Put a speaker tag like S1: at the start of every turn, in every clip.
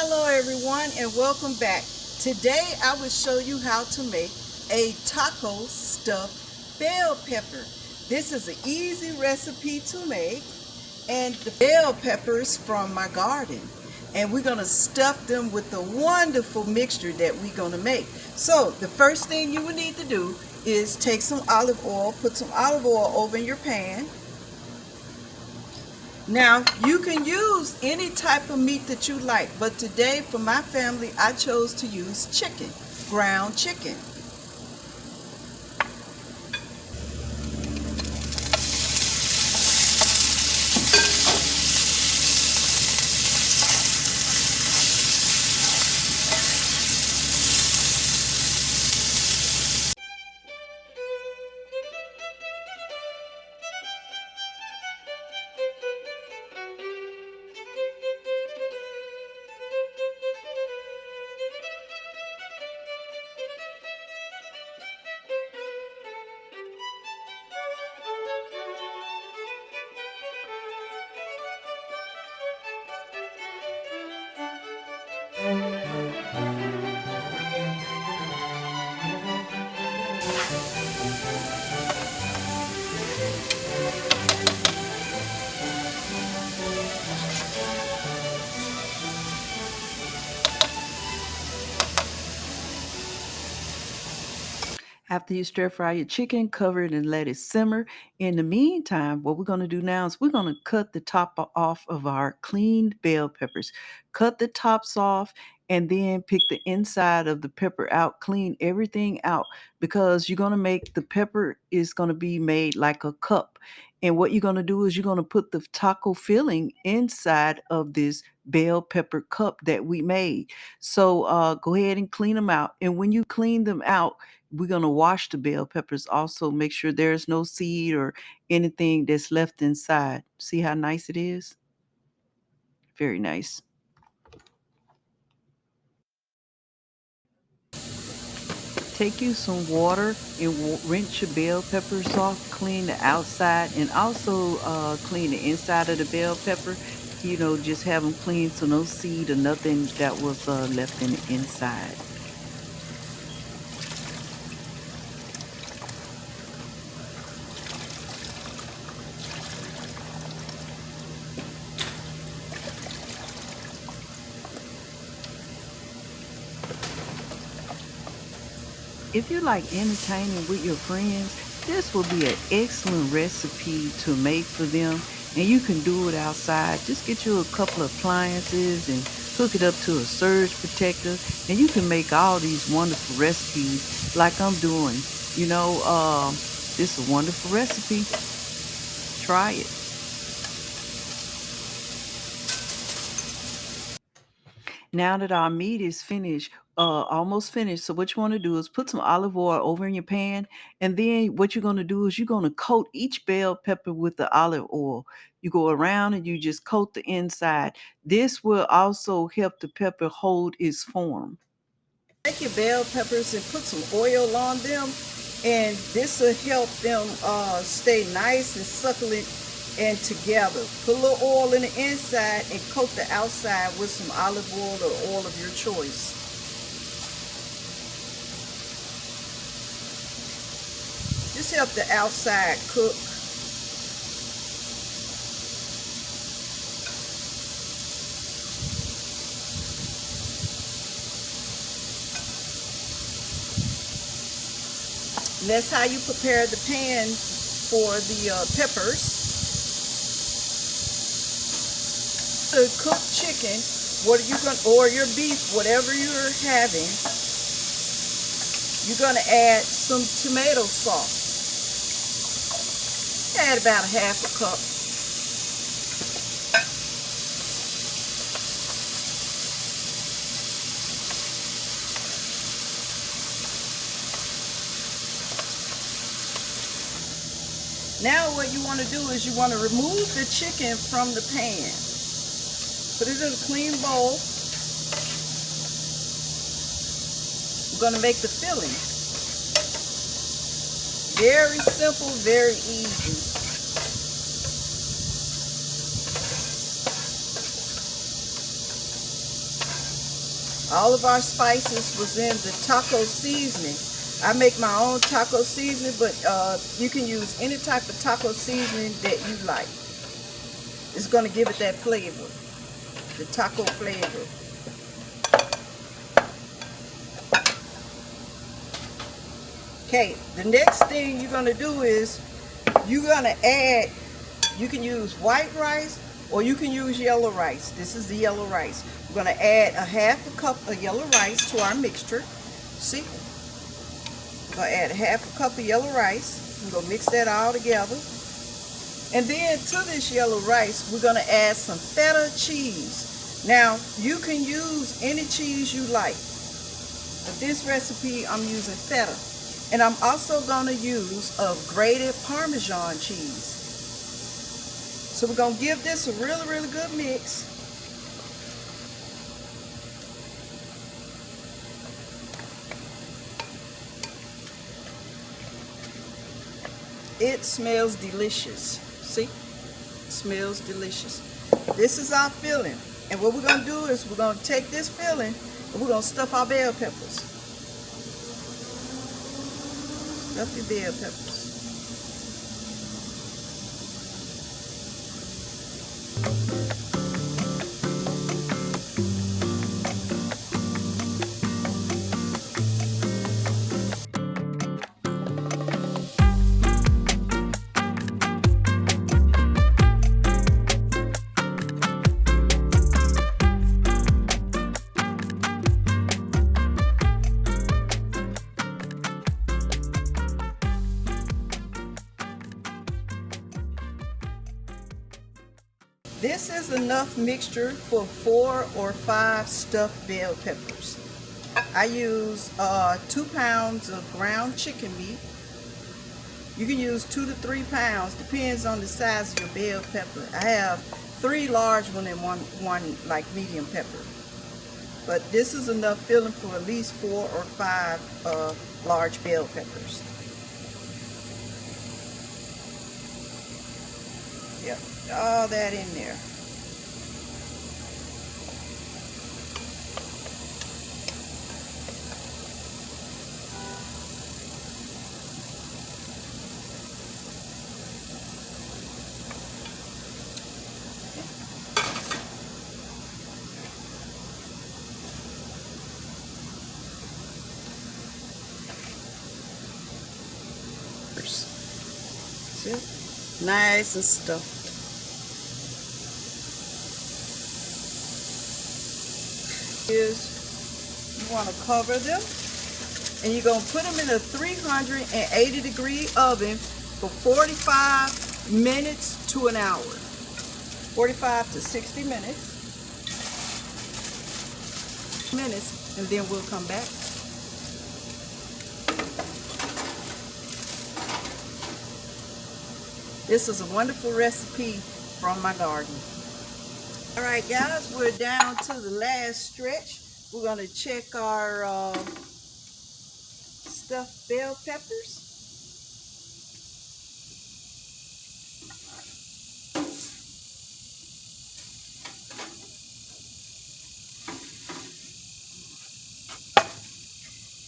S1: Hello everyone and welcome back. Today I will show you how to make a taco stuffed bell pepper. This is an easy recipe to make, and the bell peppers from my garden, and we're going to stuff them with the wonderful mixture that we're going to make. So the first thing you will need to do is take some olive oil, put some olive oil over in your pan. Now, you can use any type of meat that you like, but today for my family, I chose to use chicken, ground chicken. After you stir fry your chicken, cover it and let it simmer. In the meantime, what we're going to do now is we're going to cut the top off of our cleaned bell peppers. Cut the tops off and then pick the inside of the pepper out. Clean everything out because you're going to make the pepper is going to be made like a cup. And what you're going to do is you're going to put the taco filling inside of this bell pepper cup that we made. So go ahead and clean them out. And when you clean them out, we're going to wash the bell peppers also. Make sure there's no seed or anything that's left inside. See how nice it is? Very nice. Take you some water and rinse your bell peppers off. Clean the outside and also clean the inside of the bell pepper. You know, just have them clean so no seed or nothing that was left in the inside. If you like entertaining with your friends, this will be an excellent recipe to make for them. And you can do it outside. Just get you a couple of appliances and hook it up to a surge protector. And you can make all these wonderful recipes like I'm doing. You know, this is a wonderful recipe. Try it. Now that our meat is finished, almost finished, so what you want to do is put some olive oil over in your pan, and then what you're going to do is you're going to coat each bell pepper with the olive oil. You go around and you just coat the inside. This will also help the pepper hold its form. Take your bell peppers and put some oil on them, and this will help them stay nice and succulent and together. Put a little oil in the inside and coat the outside with some olive oil or oil of your choice. Just help the outside cook. And that's how you prepare the pan for the peppers. The cooked chicken, what are you going, or your beef, whatever you're having, you're going to add some tomato sauce. Add about a half a cup. Now what you want to do is you want to remove the chicken from the pan. Put it in a clean bowl. We're going to make the filling. Very simple, very easy. All of our spices was in the taco seasoning. I make my own taco seasoning, but you can use any type of taco seasoning that you like. It's going to give it that flavor, the taco flavor. Okay, the next thing you're going to do is you're going to add, you can use white rice or you can use yellow rice. This is the yellow rice. We're going to add a half a cup of yellow rice to our mixture. See? We're going to add a half a cup of yellow rice. We're going to mix that all together. And then to this yellow rice, we're going to add some feta cheese. Now, you can use any cheese you like. For this recipe, I'm using feta. And I'm also going to use a grated Parmesan cheese. So we're going to give this a really, really good mix. It smells delicious. See? It smells delicious. This is our filling. And what we're going to do is we're going to take this filling and we're going to stuff our bell peppers. Stuff your bell peppers. This is enough mixture for 4 or 5 stuffed bell peppers. I use 2 pounds of ground chicken meat. You can use 2 to 3 pounds, depends on the size of your bell pepper. I have 3 large ones and one like medium pepper. But this is enough filling for at least 4 or 5 large bell peppers. Yep, all that in there. See? Nice and stuffed. Is you want to cover them and you're going to put them in a 380 degree oven for 45 minutes to an hour. 45 to 60 minutes. And then we'll come back. This is a wonderful recipe from my garden. All right, guys, we're down to the last stretch. We're going to check our stuffed bell peppers.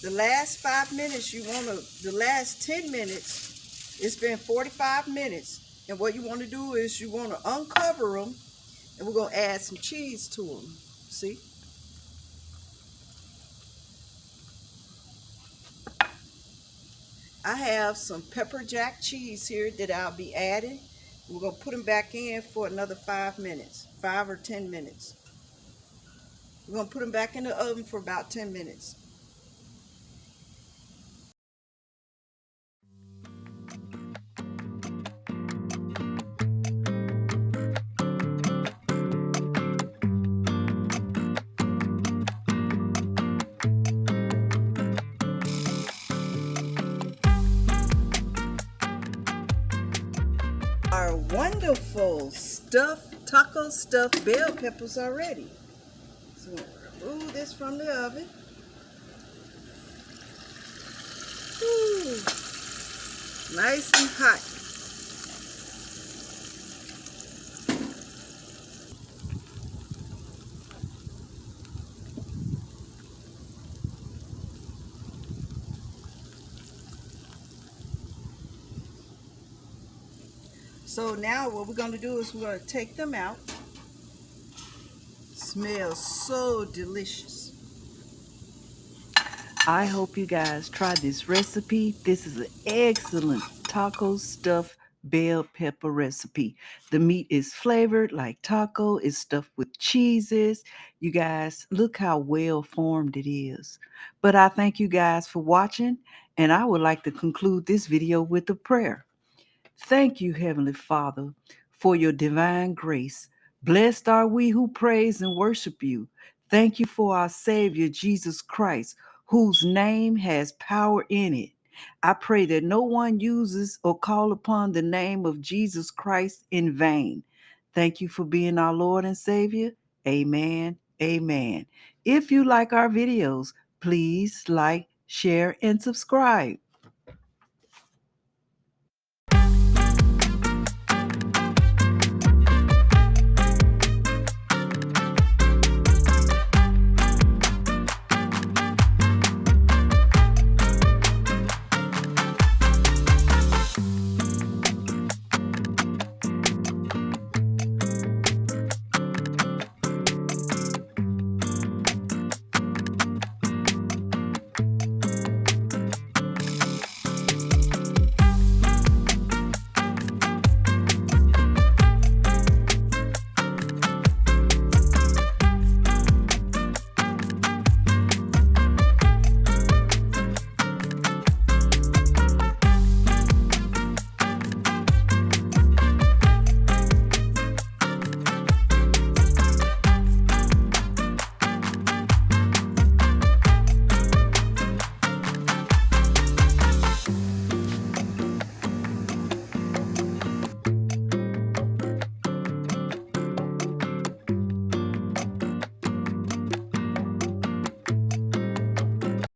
S1: The last 5 minutes, the last 10 minutes, it's been 45 minutes. And what you want to do is you want to uncover them, and we're going to add some cheese to them. See? I have some pepper jack cheese here that I'll be adding. We're going to put them back in for another 5 minutes, 5 or 10 minutes. We're going to put them back in the oven for about 10 minutes. Our wonderful taco stuffed bell peppers are ready. So remove this from the oven. Ooh, nice and hot. So now what we're going to do is we're going to take them out. Smells so delicious. I hope you guys try this recipe. This is an excellent taco stuffed bell pepper recipe. The meat is flavored like taco. It's stuffed with cheeses. You guys, look how well formed it is. But I thank you guys for watching, and I would like to conclude this video with a prayer. Thank you, Heavenly Father, for your divine grace. Blessed are we who praise and worship you. Thank you for our Savior, Jesus Christ, whose name has power in it. I pray that no one uses or call upon the name of Jesus Christ in vain. Thank you for being our Lord and Savior. Amen. Amen. If you like our videos, please like, share, and subscribe.